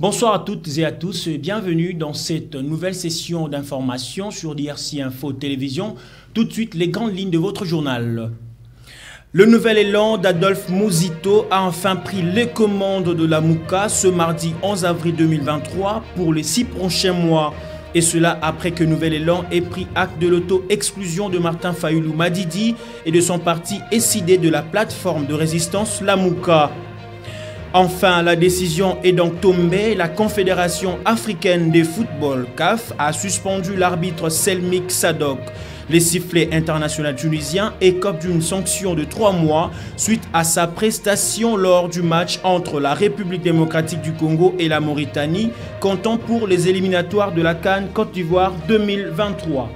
Bonsoir à toutes et à tous et bienvenue dans cette nouvelle session d'information sur DRC Info Télévision. Tout de suite, les grandes lignes de votre journal. Le nouvel élan d'Adolphe Muzito a enfin pris les commandes de la Mouka ce mardi 11 avril 2023 pour les 6 prochains mois. Et cela après que Nouvel Élan ait pris acte de l'auto-exclusion de Martin Fayulu Madidi et de son parti SID de la plateforme de résistance La Mouka. Enfin, la décision est donc tombée. La Confédération africaine de football, CAF, a suspendu l'arbitre Selmik Sadok. Les sifflets internationaux tunisiens écopent d'une sanction de 3 mois suite à sa prestation lors du match entre la République démocratique du Congo et la Mauritanie, comptant pour les éliminatoires de la CAN Côte d'Ivoire 2023.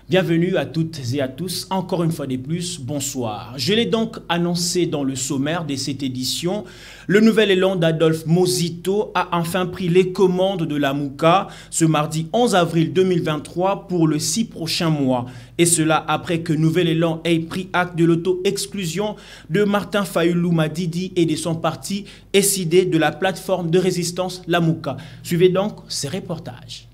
Bienvenue à toutes et à tous, encore une fois de plus, bonsoir. Je l'ai donc annoncé dans le sommaire de cette édition, le nouvel élan d'Adolphe Muzito a enfin pris les commandes de la Mouka ce mardi 11 avril 2023 pour les 6 prochains mois. Et cela après que Nouvel Élan ait pris acte de l'auto-exclusion de Martin Fayulu Madidi et de son parti SID de la plateforme de résistance La Mouka. Suivez donc ces reportages.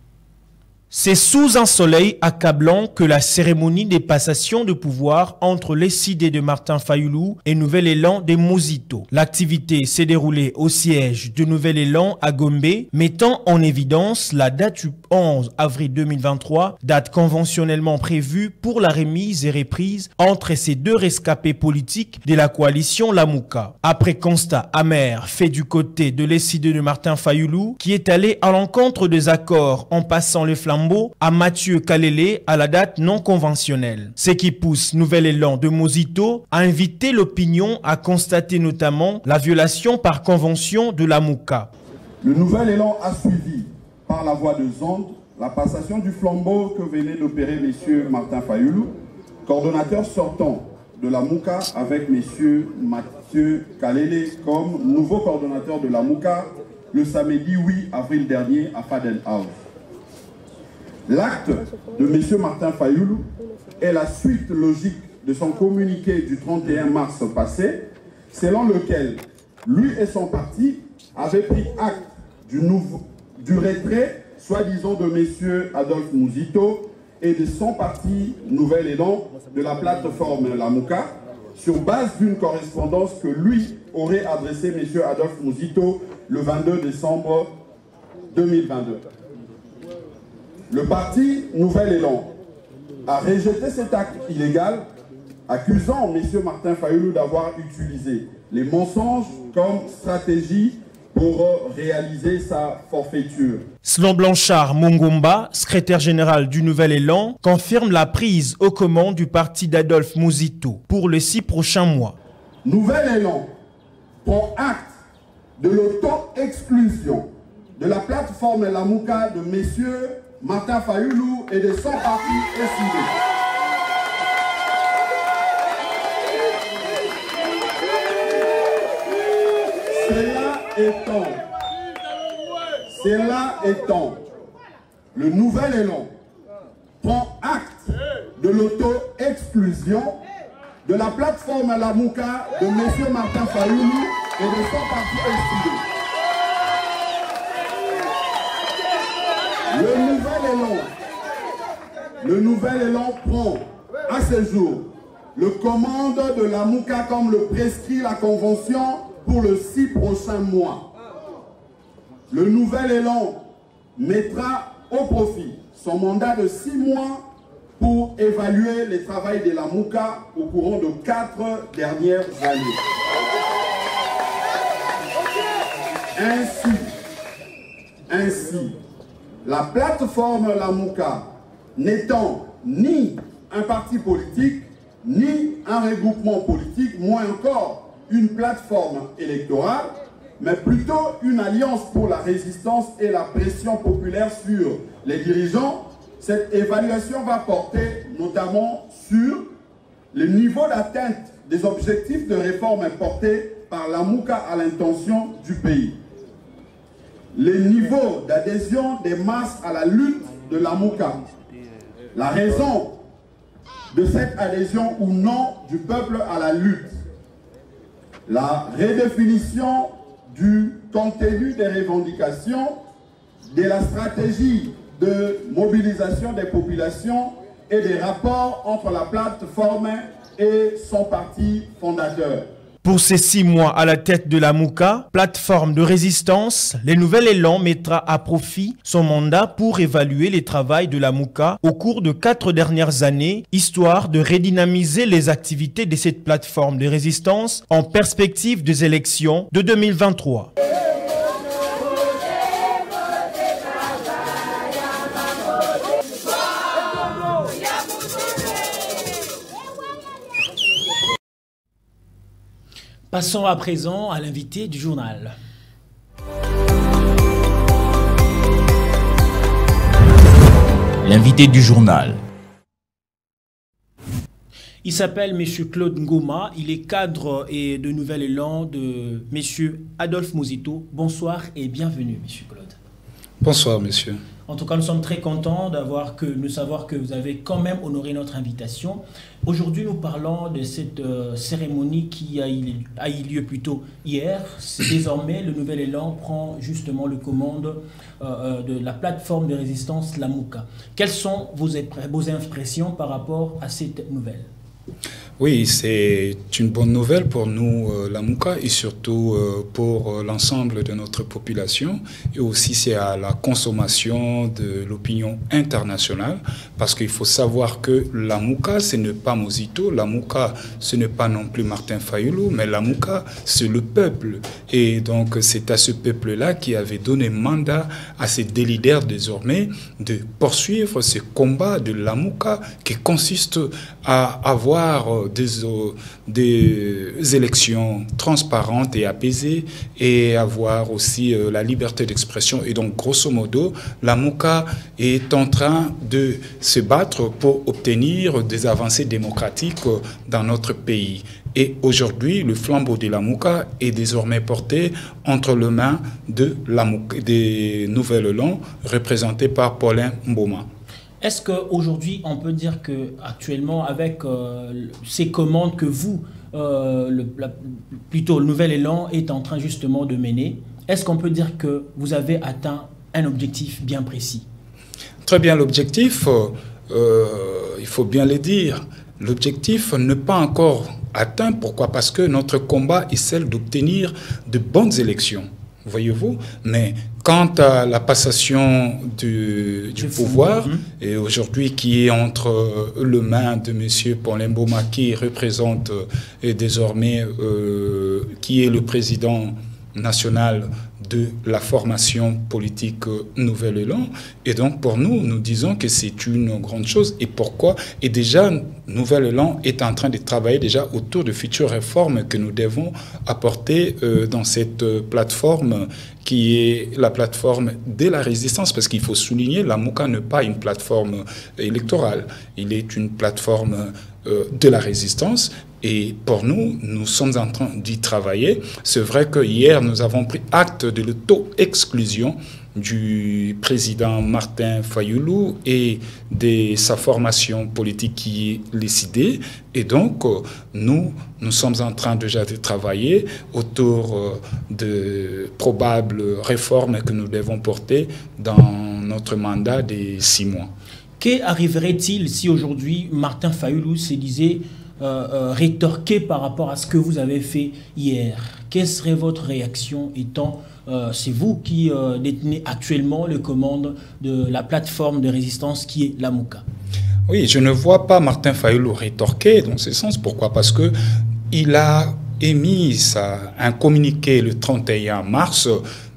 C'est sous un soleil accablant que la cérémonie des passations de pouvoir entre les SID de Martin Fayulu et Nouvel Élan de Muzito. L'activité s'est déroulée au siège de Nouvel Élan à Gombe, mettant en évidence la date du 11 avril 2023, date conventionnellement prévue pour la remise et reprise entre ces deux rescapés politiques de la coalition La Mouka. Après constat amer fait du côté de l'SID de Martin Fayulu, qui est allé à l'encontre des accords en passant le flambeau à Mathieu Kalele à la date non conventionnelle. Ce qui pousse Nouvel Élan de Muzito à inviter l'opinion à constater notamment la violation par convention de la Mouka. Le Nouvel Élan a suivi par la voie de Zonde la passation du flambeau que venait d'opérer M. Martin Fayulu, coordonnateur sortant de la Mouka, avec M. Mathieu Kalele comme nouveau coordonnateur de la Mouka le samedi 8 avril dernier à Faden House. L'acte de M. Martin Fayulu est la suite logique de son communiqué du 31 mars passé, selon lequel lui et son parti avaient pris acte du retrait, soi-disant, de M. Adolphe Muzito et de son parti Nouvel Élan de la plateforme La Mouka, sur base d'une correspondance que lui aurait adressée M. Adolphe Muzito le 22 décembre 2022. Le parti Nouvel Élan a rejeté cet acte illégal, accusant M. Martin Fayulu d'avoir utilisé les mensonges comme stratégie pour réaliser sa forfaiture. Selon Blanchard Mongomba, secrétaire général du Nouvel Élan, confirme la prise aux commandes du parti d'Adolphe Muzito pour les 6 prochains mois. Nouvel Élan prend acte de l'auto-exclusion de la plateforme La Mouka de M. Martin Fayulu et de son parti SID. Cela étant, le Nouvel Élan prend acte de l'auto-exclusion de la plateforme La Mouka de M. Martin Fayulu et de son parti SID. Le Nouvel Élan prend à ce jour le commande de la Mouka comme le prescrit la convention pour les 6 prochains mois. Le Nouvel Élan mettra au profit son mandat de 6 mois pour évaluer le travail de la Mouka au courant de 4 dernières années. Ainsi, la plateforme La Mouka n'étant ni un parti politique, ni un regroupement politique, moins encore une plateforme électorale, mais plutôt une alliance pour la résistance et la pression populaire sur les dirigeants, cette évaluation va porter notamment sur le niveau d'atteinte des objectifs de réforme portés par la Mouka à l'intention du pays. Le niveau d'adhésion des masses à la lutte de la Mouka, la raison de cette adhésion ou non du peuple à la lutte, la redéfinition du contenu des revendications, de la stratégie de mobilisation des populations et des rapports entre la plateforme et son parti fondateur. Pour ces 6 mois à la tête de la Mouka, plateforme de résistance, le Nouvel Élan mettra à profit son mandat pour évaluer les travaux de la Mouka au cours de 4 dernières années, histoire de redynamiser les activités de cette plateforme de résistance en perspective des élections de 2023. Passons à présent à l'invité du journal. L'invité du journal. Il s'appelle M. Claude Ngoma, il est cadre et de Nouvel Élan de M. Adolphe Mozito. Bonsoir et bienvenue M. Claude. Bonsoir monsieur. En tout cas, nous sommes très contents de savoir que vous avez quand même honoré notre invitation. Aujourd'hui, nous parlons de cette cérémonie qui a eu lieu plutôt hier. Désormais, le Nouvel Élan prend justement le commande de la plateforme de résistance, la Mouka. Quelles sont vos impressions par rapport à cette nouvelle ? Oui, c'est une bonne nouvelle pour nous, la Mouka, et surtout pour l'ensemble de notre population. Et aussi, c'est à la consommation de l'opinion internationale, parce qu'il faut savoir que la Mouka, ce n'est pas Mozito, la Mouka, ce n'est pas non plus Martin Fayulu, mais la Mouka, c'est le peuple. Et donc, c'est à ce peuple-là qui avait donné mandat à ses leaders désormais de poursuivre ce combat de la Mouka qui consiste à avoir des élections transparentes et apaisées et avoir aussi la liberté d'expression. Et donc, grosso modo, la Mouka est en train de se battre pour obtenir des avancées démocratiques dans notre pays. Et aujourd'hui, le flambeau de la Mouka est désormais porté entre les mains de la Mouka, des Nouvel Élan, représentés par Paulin Mboma. Est-ce qu'aujourd'hui, on peut dire qu'actuellement, avec ces commandes que vous, plutôt le Nouvel Élan, est en train justement de mener, est-ce qu'on peut dire que vous avez atteint un objectif bien précis? Très bien, l'objectif, il faut bien le dire, l'objectif n'est pas encore atteint. Pourquoi? Parce que notre combat est celle d'obtenir de bonnes élections. Voyez-vous, mais quant à la passation du pouvoir, et aujourd'hui qui est entre les mains de M. Paulin Mboma, qui représente désormais, qui est le président national de la formation politique Nouvel Élan. Et donc pour nous, nous disons que c'est une grande chose. Et pourquoi? Et déjà, Nouvel Élan est en train de travailler déjà autour de futures réformes que nous devons apporter dans cette plateforme qui est la plateforme de la résistance, parce qu'il faut souligner, la Mouka n'est pas une plateforme électorale, il est une plateforme de la résistance. Et pour nous, nous sommes en train d'y travailler. C'est vrai que hier, nous avons pris acte de l'auto-exclusion du président Martin Fayulu et de sa formation politique qui est décidée. Et donc, nous sommes en train déjà de travailler autour de probables réformes que nous devons porter dans notre mandat de 6 mois. Qu'arriverait-il si aujourd'hui Martin Fayulu se disait rétorquer par rapport à ce que vous avez fait hier? Quelle serait votre réaction étant c'est vous qui détenez actuellement le commande de la plateforme de résistance qui est la Mouka? Oui, je ne vois pas Martin Fayulu rétorquer dans ce sens. Pourquoi? Parce que il a émis un communiqué le 31 mars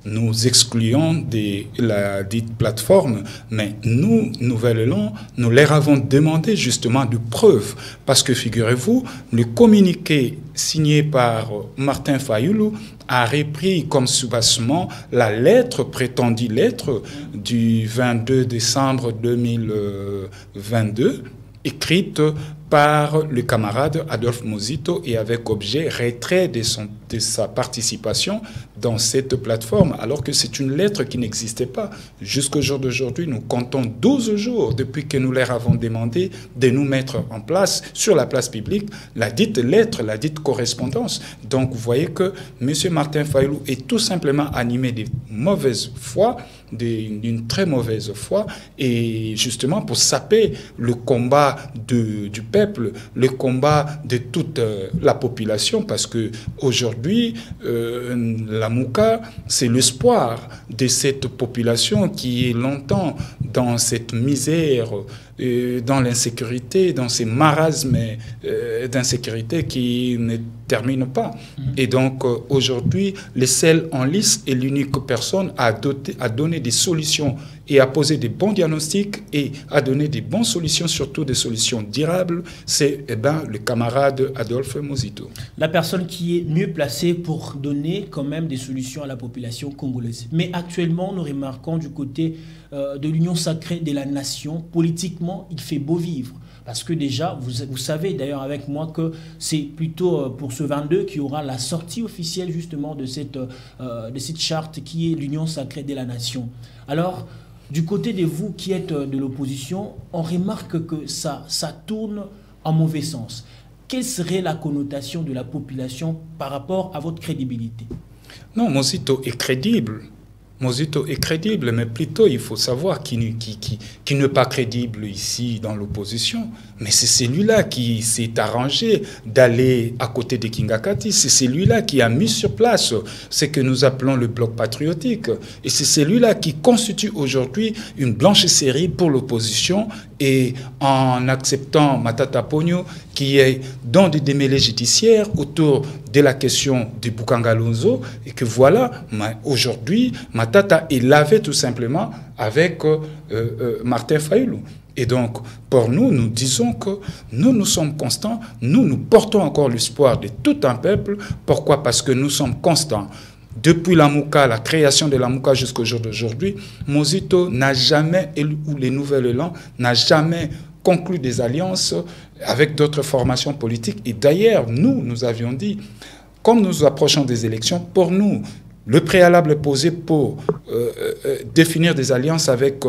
nous excluons de la dite plateforme, mais nous, Nouvel Élan, nous leur avons demandé justement de preuves, parce que figurez-vous, le communiqué signé par Martin Fayulu a repris comme soubassement la lettre, prétendue lettre du 22 décembre 2022, écrite par le camarade Adolphe Mozito et avec objet retrait de sa participation dans cette plateforme, alors que c'est une lettre qui n'existait pas. Jusqu'au jour d'aujourd'hui, nous comptons 12 jours depuis que nous leur avons demandé de nous mettre en place, sur la place publique, la dite lettre, la dite correspondance. Donc vous voyez que M. Martin Fayulu est tout simplement animé de mauvaise foi, d'une très mauvaise foi, et justement pour saper le combat du peuple, le combat de toute la population, parce que aujourd'hui la Mouka, c'est l'espoir de cette population qui est longtemps dans cette misère, dans l'insécurité, dans ces marasmes d'insécurité qui ne terminent pas. Et donc aujourd'hui, le seul en lice est l'unique personne à donner des solutions et à poser des bons diagnostics et à donner des bonnes solutions, surtout des solutions durables, c'est le camarade Adolphe Mozito. La personne qui est mieux placée pour donner quand même des solutions à la population congolaise. Mais actuellement, nous remarquons du côté de l'Union sacrée de la nation, politiquement, il fait beau vivre. Parce que déjà, vous savez d'ailleurs avec moi que c'est plutôt pour ce 22 qu'il y aura la sortie officielle justement de cette charte qui est l'Union sacrée de la nation. Alors, du côté de vous qui êtes de l'opposition, on remarque que ça tourne en mauvais sens. Quelle serait la connotation de la population par rapport à votre crédibilité? Non, Mozito est crédible. Mozito est crédible, mais plutôt il faut savoir qui n'est pas crédible ici dans l'opposition. Mais c'est celui-là qui s'est arrangé d'aller à côté de Kingakati. C'est celui-là qui a mis sur place ce que nous appelons le bloc patriotique. Et c'est celui-là qui constitue aujourd'hui une blanchisserie pour l'opposition. Et en acceptant Matata Ponyo, qui est dans des démêlés judiciaires autour de la question du Bukangalonzo, et que voilà, aujourd'hui, Matata est lavé tout simplement avec Martin Fayulu. Et donc, pour nous, nous disons que nous sommes constants, nous portons encore l'espoir de tout un peuple. Pourquoi? Parce que nous sommes constants. Depuis la Mouka, la création de la Mouka jusqu'au jour d'aujourd'hui, Mozito n'a jamais, ou les Nouvelles Élan, n'a jamais conclu des alliances avec d'autres formations politiques. Et d'ailleurs, nous avions dit, comme nous approchons des élections, pour nous, le préalable posé pour définir des alliances avec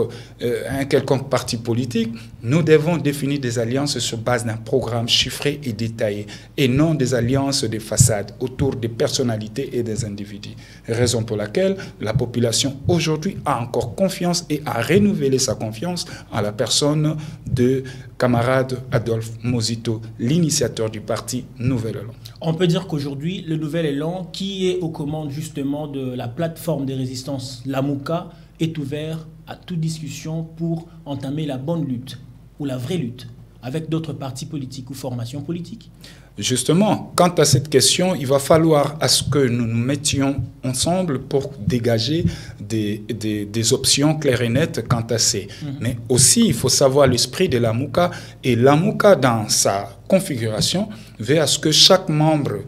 un quelconque parti politique, nous devons définir des alliances sur base d'un programme chiffré et détaillé, et non des alliances de façade autour des personnalités et des individus. Raison pour laquelle la population aujourd'hui a encore confiance et a renouvelé sa confiance en la personne de camarade Adolphe Mozito, l'initiateur du parti Nouvel Élan. On peut dire qu'aujourd'hui, le Nouvel Élan, qui est aux commandes justement de la plateforme de résistance, la Mouka, est ouvert à toute discussion pour entamer la bonne lutte, ou la vraie lutte, avec d'autres partis politiques ou formations politiques. Justement, quant à cette question, il va falloir à ce que nous nous mettions ensemble pour dégager des options claires et nettes quant à ces. Mais aussi, il faut savoir l'esprit de la Mouka. Et la Mouka, dans sa configuration, veut à ce que chaque membre,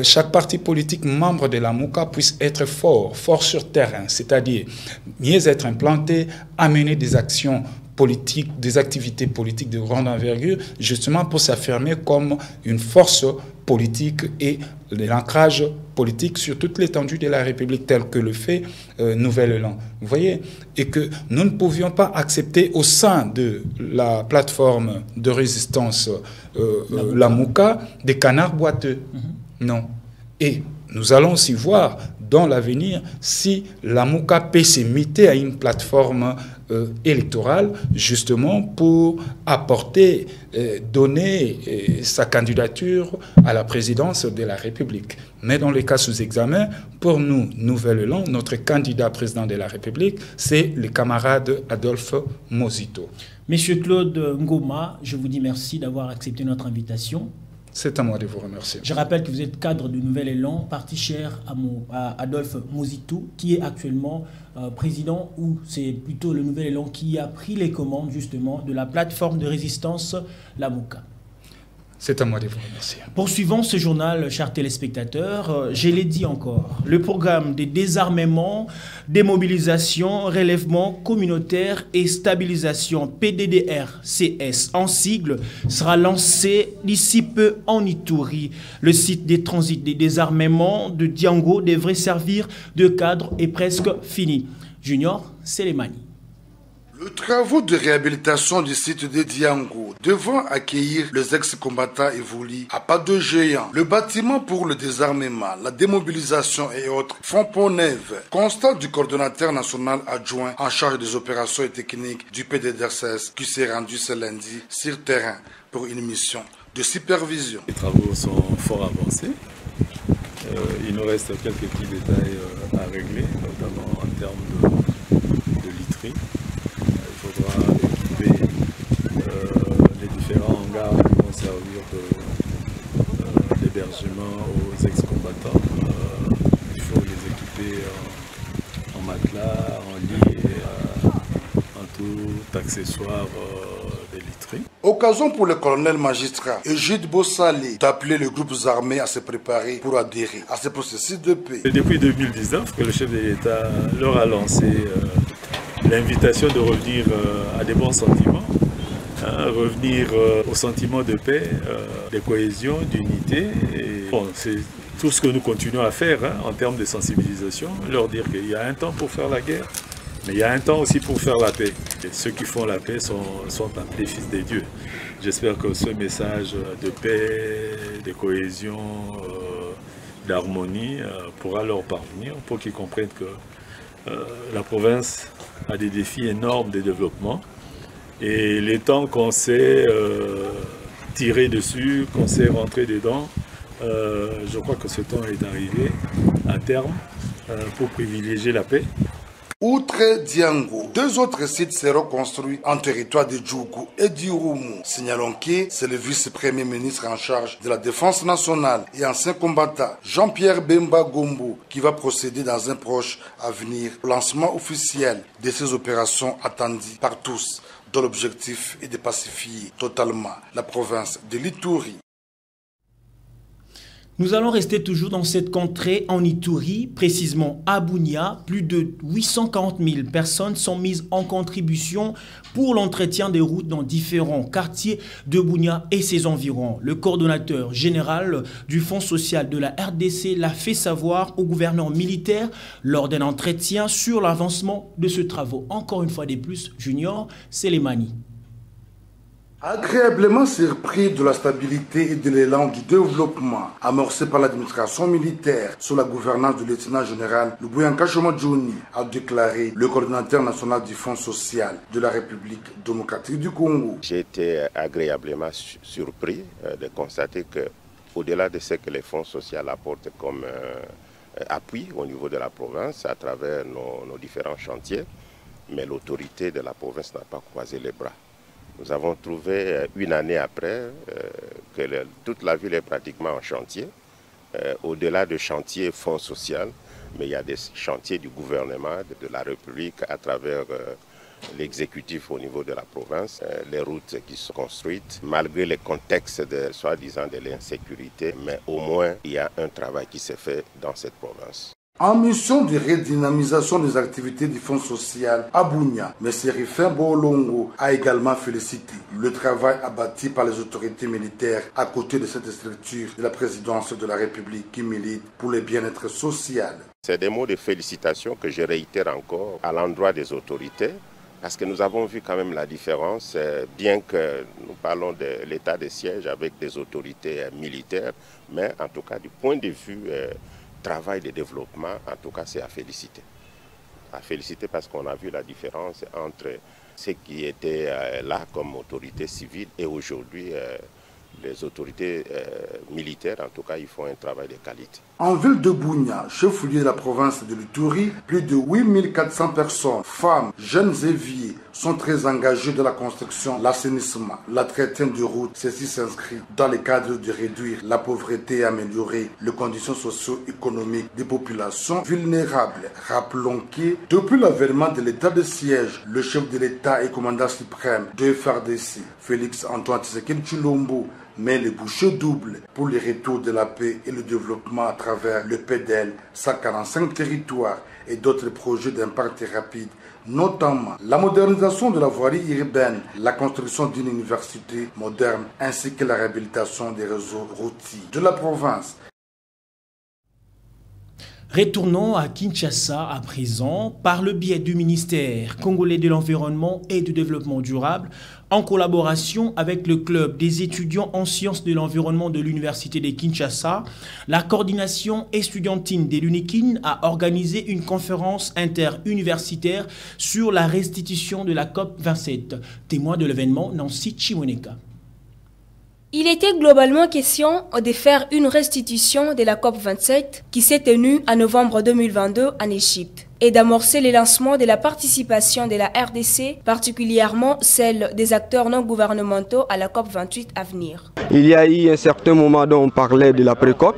chaque parti politique membre de la Mouka puisse être fort sur terrain, c'est-à-dire mieux être implanté, amener des actions politiques, des activités politiques de grande envergure, justement pour s'affirmer comme une force politique et l'ancrage politique sur toute l'étendue de la République, tel que le fait Nouvel Élan. Vous voyez? Et que nous ne pouvions pas accepter au sein de la plateforme de résistance la Mouka des canards boiteux. Non. Et nous allons aussi voir dans l'avenir si la Mouka peut s'imiter à une plateforme électorale, justement pour apporter, donner sa candidature à la présidence de la République. Mais dans les cas sous examen, pour nous, Nouvel Élan, notre candidat président de la République, c'est le camarade Adolphe Mozito. Monsieur Claude Ngoma, je vous dis merci d'avoir accepté notre invitation. C'est à moi de vous remercier. Je rappelle que vous êtes cadre du Nouvel Élan, parti cher à Adolphe Mozito, qui est actuellement président, ou c'est plutôt le Nouvel Élan qui a pris les commandes justement de la plateforme de résistance, la Mouka. C'est à moi de vous remercier. Poursuivons ce journal, chers téléspectateurs. Je l'ai dit encore, le programme de désarmement, démobilisation, relèvement communautaire et stabilisation PDDR-CS en sigle sera lancé d'ici peu en Ituri. Le site des transits de désarmement de Diango devrait servir de cadre et presque fini. Junior Selemani. Le travaux de réhabilitation du site de Diango devant accueillir les ex-combattants évolue à pas de géant. Le bâtiment pour le désarmement, la démobilisation et autres font peau neuve. Constat du coordonnateur national adjoint en charge des opérations et techniques du PDDR-CS qui s'est rendu ce lundi sur terrain pour une mission de supervision. Les travaux sont fort avancés. Il nous reste quelques petits détails à régler, notamment en termes de literie. Il faudra équiper les différents hangars qui vont servir d'hébergement aux ex-combattants. Il faut les équiper en matelas, en lit et en tout accessoire de literie. Occasion pour le colonel magistrat Egide Bossali d'appeler les groupes armés à se préparer pour adhérer à ce processus de paix. C'est depuis 2019 que le chef de l'État leur a lancé l'invitation de revenir à des bons sentiments, revenir au sentiment de paix, de cohésion, d'unité. Bon, c'est tout ce que nous continuons à faire en termes de sensibilisation, leur dire qu'il y a un temps pour faire la guerre, mais il y a un temps aussi pour faire la paix. Et ceux qui font la paix sont appelés fils des dieux. J'espère que ce message de paix, de cohésion, d'harmonie pourra leur parvenir pour qu'ils comprennent que la province a des défis énormes de développement et les temps qu'on s'est tiré dessus, qu'on s'est rentré dedans, je crois que ce temps est arrivé à terme pour privilégier la paix. Outre Diango, deux autres sites seront construits en territoire de Djougou et d'Irumu. Signalons que c'est le vice-premier ministre en charge de la défense nationale et ancien combattant Jean-Pierre Bemba Gombo qui va procéder dans un proche avenir au lancement officiel de ces opérations attendues par tous, dont l'objectif est de pacifier totalement la province de l'Ituri. Nous allons rester toujours dans cette contrée en Ituri, précisément à Bunia. Plus de 840 000 personnes sont mises en contribution pour l'entretien des routes dans différents quartiers de Bunia et ses environs. Le coordonnateur général du Fonds social de la RDC l'a fait savoir au gouverneur militaire lors d'un entretien sur l'avancement de ce travaux. Encore une fois de plus, Junior Selemani. Agréablement surpris de la stabilité et de l'élan du développement amorcé par l'administration militaire sous la gouvernance du lieutenant général Lubuyanka Jouni, a déclaré le coordinateur national du Fonds social de la République démocratique du Congo. J'ai été agréablement surpris de constater que, au-delà de ce que les fonds sociaux apportent comme appui au niveau de la province à travers nos différents chantiers, mais l'autorité de la province n'a pas croisé les bras. Nous avons trouvé une année après que toute la ville est pratiquement en chantier. Au-delà de chantiers fonds social, mais il y a des chantiers du gouvernement, de la République à travers l'exécutif au niveau de la province, les routes qui sont construites, malgré les contextes de soi-disant de l'insécurité, mais au moins il y a un travail qui s'est fait dans cette province. En mission de redynamisation des activités du Fonds social à Bunia, M. Rifin Bolongo a également félicité le travail abattu par les autorités militaires à côté de cette structure de la présidence de la République qui milite pour le bien-être social. C'est des mots de félicitations que je réitère encore à l'endroit des autorités, parce que nous avons vu quand même la différence, bien que nous parlons de l'état de siège avec des autorités militaires, mais en tout cas du point de vue travail de développement, en tout cas, c'est à féliciter. À féliciter parce qu'on a vu la différence entre ce qui était là comme autorité civile et aujourd'hui les autorités militaires, en tout cas, ils font un travail de qualité. En ville de Bunia, chef-lieu de la province de l'Ituri, plus de 8400 personnes, femmes, jeunes et vieux, sont très engagés dans la construction, l'assainissement, l'entretien de routes. Ceci s'inscrit dans le cadre de réduire la pauvreté et améliorer les conditions socio-économiques des populations vulnérables. Rappelons que, depuis l'avènement de l'état de siège, le chef de l'État et commandant suprême de FARDC, Félix Antoine Tshisekedi Tshilombo, mais les bouchées doubles pour le retour de la paix et le développement à travers le PEDEL, 145 territoires et d'autres projets d'impact rapide, notamment la modernisation de la voirie urbaine, la construction d'une université moderne ainsi que la réhabilitation des réseaux routiers de la province. Retournons à Kinshasa à présent par le biais du ministère congolais de l'Environnement et du Développement durable en collaboration avec le club des étudiants en sciences de l'environnement de l'Université de Kinshasa. La coordination estudiantine de l'UNIKIN a organisé une conférence interuniversitaire sur la restitution de la COP27. Témoin de l'événement, Nancy Chimoneka. Il était globalement question de faire une restitution de la COP27 qui s'est tenue en novembre 2022 en Égypte et d'amorcer le lancement de la participation de la RDC, particulièrement celle des acteurs non gouvernementaux à la COP28 à venir. Il y a eu un certain moment dont on parlait de la pré-COP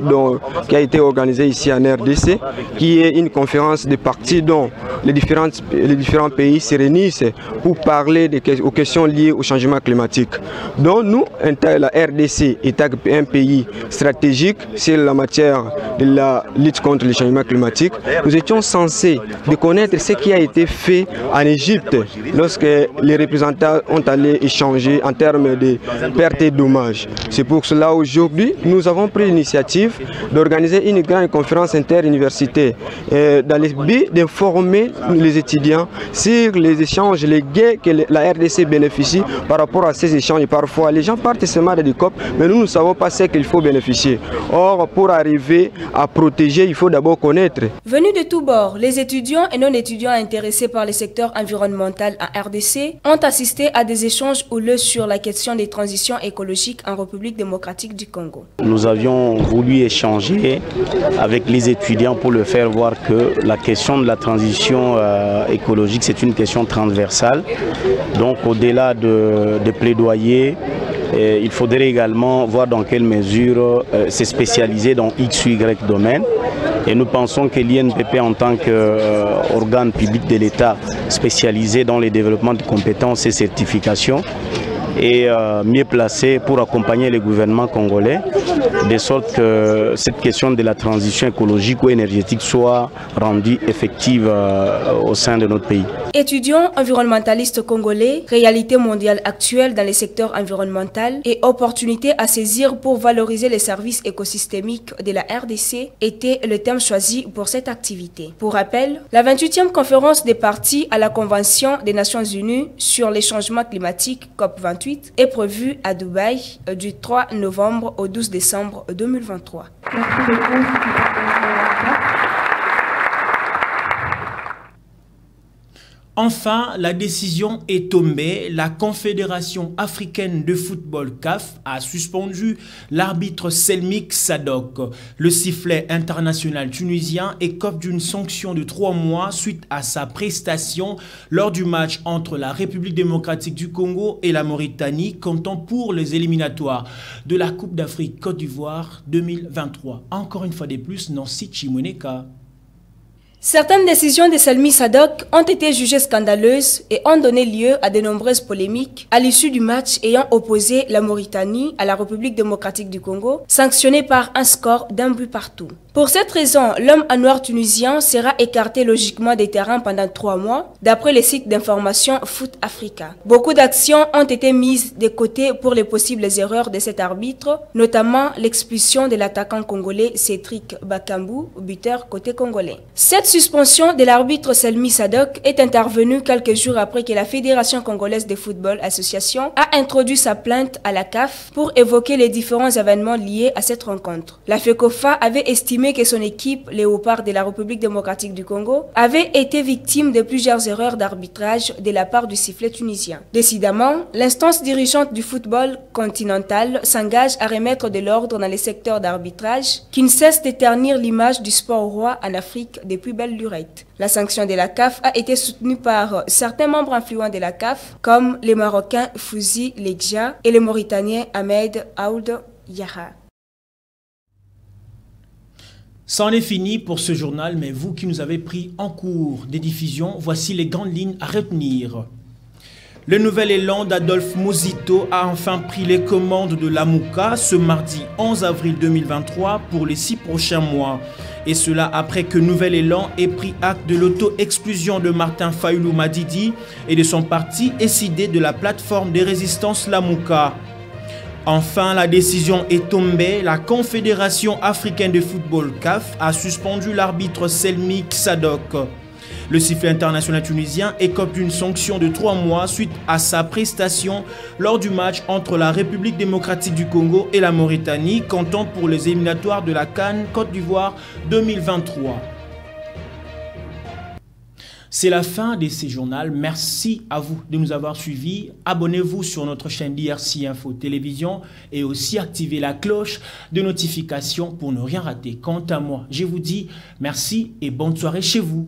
qui a été organisée ici en RDC, qui est une conférence de parties dont les différents pays se réunissent pour parler aux questions liées au changement climatique. Donc nous, la RDC est un pays stratégique sur la matière de la lutte contre le changement climatique. Nous étions censés de connaître ce qui a été fait en Égypte lorsque les représentants ont allé échanger en termes de pertes et dommages. C'est pour cela aujourd'hui nous avons pris l'initiative d'organiser une grande conférence interuniversitaire dans le but d'informer les étudiants sur les échanges, les gains que la RDC bénéficie par rapport à ces échanges. Parfois les gens partent seulement des COP, mais nous ne savons pas ce qu'il faut bénéficier. Or, pour arriver à protéger, il faut d'abord connaître. Venus de tous bords, les étudiants et non-étudiants intéressés par le secteur environnemental en RDC ont assisté à des échanges houleux sur la question des transitions écologiques en République démocratique du Congo. Nous avions voulu échanger avec les étudiants pour leur faire voir que la question de la transition écologique, c'est une question transversale. Donc au-delà de plaidoyer, il faudrait également voir dans quelle mesure c'est spécialisé dans X ou Y domaine. Et nous pensons que l'INPP en tant qu'organe public de l'État spécialisé dans le développement de compétences et certifications est mieux placé pour accompagner le gouvernement congolais, de sorte que cette question de la transition écologique ou énergétique soit rendue effective au sein de notre pays. Étudiants environnementalistes congolais, réalité mondiale actuelle dans le secteur environnemental et opportunités à saisir pour valoriser les services écosystémiques de la RDC était le thème choisi pour cette activité. Pour rappel, la 28e conférence des parties à la Convention des Nations Unies sur les changements climatiques COP28 est prévue à Dubaï du 3 novembre au 12 décembre 2023. Enfin, la décision est tombée. La Confédération africaine de football CAF a suspendu l'arbitre Selmik Sadok. Le sifflet international tunisien écope d'une sanction de 3 mois suite à sa prestation lors du match entre la République démocratique du Congo et la Mauritanie, comptant pour les éliminatoires de la Coupe d'Afrique Côte d'Ivoire 2023. Encore une fois de plus, Nancy Chimoneka. Certaines décisions de Selmik Sadok ont été jugées scandaleuses et ont donné lieu à de nombreuses polémiques à l'issue du match ayant opposé la Mauritanie à la République démocratique du Congo, sanctionné par un score d'1 but partout. Pour cette raison, l'homme en noir tunisien sera écarté logiquement des terrains pendant 3 mois, d'après les sites d'information Foot Africa. Beaucoup d'actions ont été mises de côté pour les possibles erreurs de cet arbitre, notamment l'expulsion de l'attaquant congolais Cédric Bakambu, buteur côté congolais. Cette suspension de l'arbitre Selmik Sadok est intervenue quelques jours après que la Fédération congolaise de football association a introduit sa plainte à la CAF pour évoquer les différents événements liés à cette rencontre. La FECOFA avait estimé que son équipe, Léopard de la République démocratique du Congo, avait été victime de plusieurs erreurs d'arbitrage de la part du sifflet tunisien. Décidément, l'instance dirigeante du football continental s'engage à remettre de l'ordre dans les secteurs d'arbitrage qui ne cessent de ternir l'image du sport roi en Afrique depuis belle lurette. La sanction de la CAF a été soutenue par certains membres influents de la CAF, comme les Marocains Fouzi Legja et les Mauritaniens Ahmed Aoud Yaha. C'en est fini pour ce journal, mais vous qui nous avez pris en cours des diffusions, voici les grandes lignes à retenir. Le nouvel élan d'Adolphe Mozito a enfin pris les commandes de la Mouka ce mardi 11 avril 2023 pour les 6 prochains mois. Et cela après que Nouvel Élan ait pris acte de l'auto-exclusion de Martin Fayulu Madidi et de son parti SID de la plateforme de résistance La Mouka. Enfin, la décision est tombée. La Confédération africaine de football CAF a suspendu l'arbitre Selmi Sadok. Le sifflet international tunisien écope d'une sanction de 3 mois suite à sa prestation lors du match entre la République démocratique du Congo et la Mauritanie, comptant pour les éliminatoires de la CAN Côte d'Ivoire 2023. C'est la fin de ce journal. Merci à vous de nous avoir suivis. Abonnez-vous sur notre chaîne DRC Info Télévision et aussi activez la cloche de notification pour ne rien rater. Quant à moi, je vous dis merci et bonne soirée chez vous.